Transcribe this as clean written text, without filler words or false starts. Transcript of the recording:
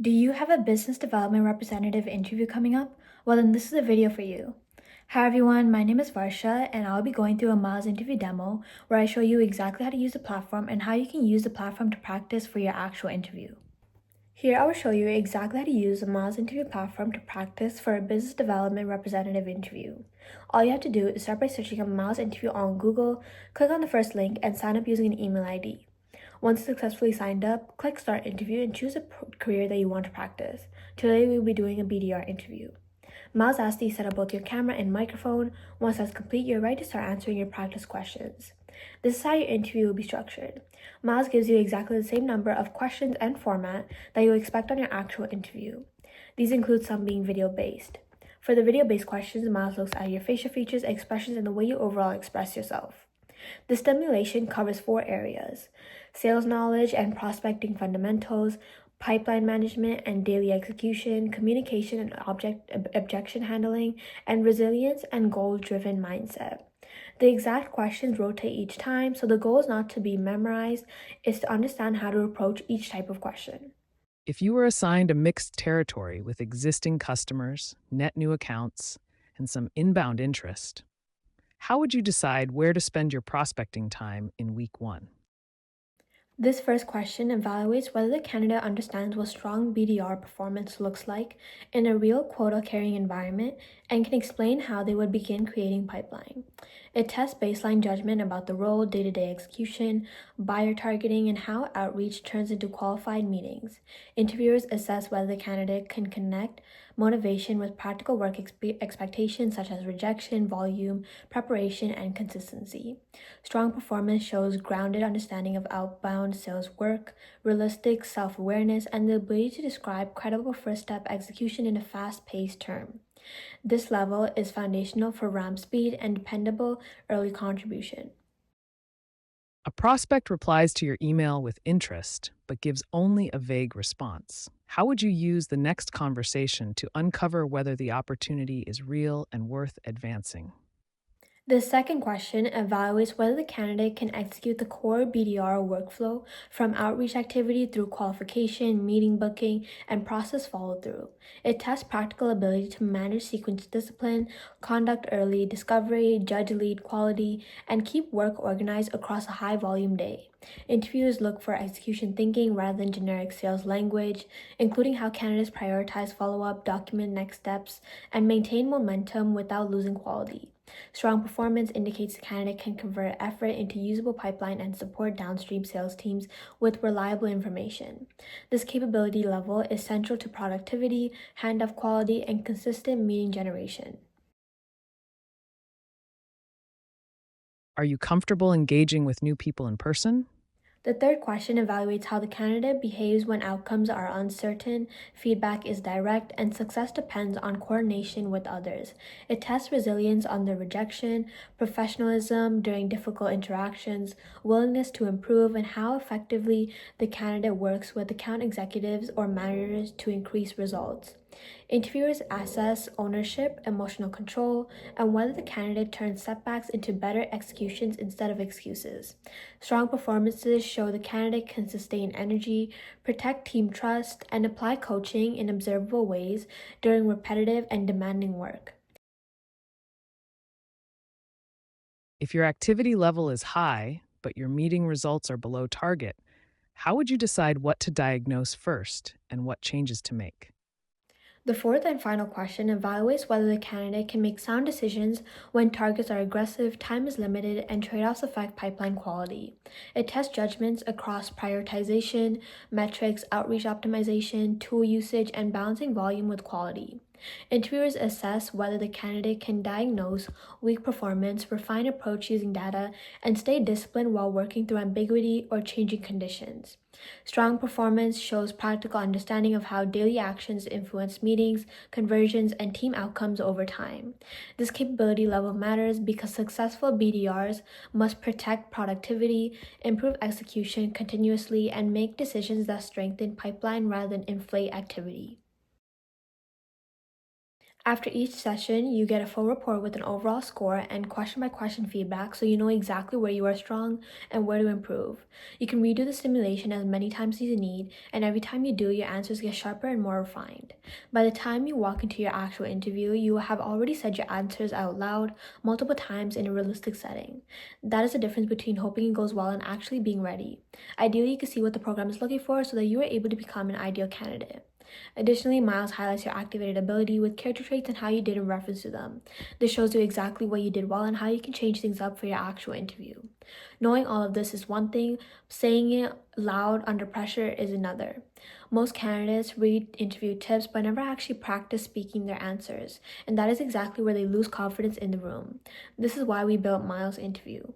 Do you have a business development representative interview coming up? Well, then this is a video for you. Hi everyone, my name is Varsha and I'll be going through a MYLS interview demo where I show you exactly how to use the platform and how you can use the platform to practice for your actual interview. Here I will show you exactly how to use the MYLS interview platform to practice for a business development representative interview. All you have to do is start by searching up MYLS interview on Google, click on the first link, and sign up using an email ID. Once successfully signed up, click Start Interview and choose a career that you want to practice. Today we will be doing a BDR interview. MYLS asks that you set up both your camera and microphone. Once that's complete, you're ready to start answering your practice questions. This is how your interview will be structured. MYLS gives you exactly the same number of questions and format that you expect on your actual interview. These include some being video-based. For the video-based questions, MYLS looks at your facial features, expressions, and the way you overall express yourself. The stimulation covers 4 areas: sales knowledge and prospecting fundamentals, pipeline management and daily execution, communication and objection handling, and resilience and goal-driven mindset. The exact questions rotate each time, so the goal is not to be memorized, it's to understand how to approach each type of question. If you were assigned a mixed territory with existing customers, net new accounts, and some inbound interest, how would you decide where to spend your prospecting time in week one? This first question evaluates whether the candidate understands what strong BDR performance looks like in a real quota-carrying environment and can explain how they would begin creating pipeline. It tests baseline judgment about the role, day-to-day execution, buyer targeting, and how outreach turns into qualified meetings. Interviewers assess whether the candidate can connect motivation with practical work expectations such as rejection, volume, preparation, and consistency. Strong performance shows grounded understanding of outbound sales work, realistic self-awareness, and the ability to describe credible first-step execution in a fast-paced term. This level is foundational for ramp speed and dependable early contribution. A prospect replies to your email with interest, but gives only a vague response. How would you use the next conversation to uncover whether the opportunity is real and worth advancing? The second question evaluates whether the candidate can execute the core BDR workflow from outreach activity through qualification, meeting booking, and process follow-through. It tests practical ability to manage sequence discipline, conduct early discovery, judge lead quality, and keep work organized across a high-volume day. Interviewers look for execution thinking rather than generic sales language, including how candidates prioritize follow-up, document next steps, and maintain momentum without losing quality. Strong performance indicates the candidate can convert effort into usable pipeline and support downstream sales teams with reliable information. This capability level is central to productivity, handoff quality, and consistent meeting generation. Are you comfortable engaging with new people in person? The third question evaluates how the candidate behaves when outcomes are uncertain, feedback is direct, and success depends on coordination with others. It tests resilience under rejection, professionalism during difficult interactions, willingness to improve, and how effectively the candidate works with account executives or managers to increase results. Interviewers assess ownership, emotional control, and whether the candidate turns setbacks into better executions instead of excuses. Strong performances show the candidate can sustain energy, protect team trust, and apply coaching in observable ways during repetitive and demanding work. If your activity level is high, but your meeting results are below target, how would you decide what to diagnose first and what changes to make? The fourth and final question evaluates whether the candidate can make sound decisions when targets are aggressive, time is limited, and trade-offs affect pipeline quality. It tests judgments across prioritization, metrics, outreach optimization, tool usage, and balancing volume with quality. Interviewers assess whether the candidate can diagnose weak performance, refine approach using data, and stay disciplined while working through ambiguity or changing conditions. Strong performance shows practical understanding of how daily actions influence meetings, conversions, and team outcomes over time. This capability level matters because successful BDRs must protect productivity, improve execution continuously, and make decisions that strengthen pipeline rather than inflate activity. After each session, you get a full report with an overall score and question by question feedback so you know exactly where you are strong and where to improve. You can redo the simulation as many times as you need, and every time you do, your answers get sharper and more refined. By the time you walk into your actual interview, you will have already said your answers out loud multiple times in a realistic setting. That is the difference between hoping it goes well and actually being ready. Ideally, you can see what the program is looking for so that you are able to become an ideal candidate. Additionally, MYLS highlights your activated ability with character traits and how you did in reference to them. This shows you exactly what you did well and how you can change things up for your actual interview. Knowing all of this is one thing, saying it loud under pressure is another. Most candidates read interview tips but never actually practice speaking their answers, and that is exactly where they lose confidence in the room. This is why we built MYLS Interview.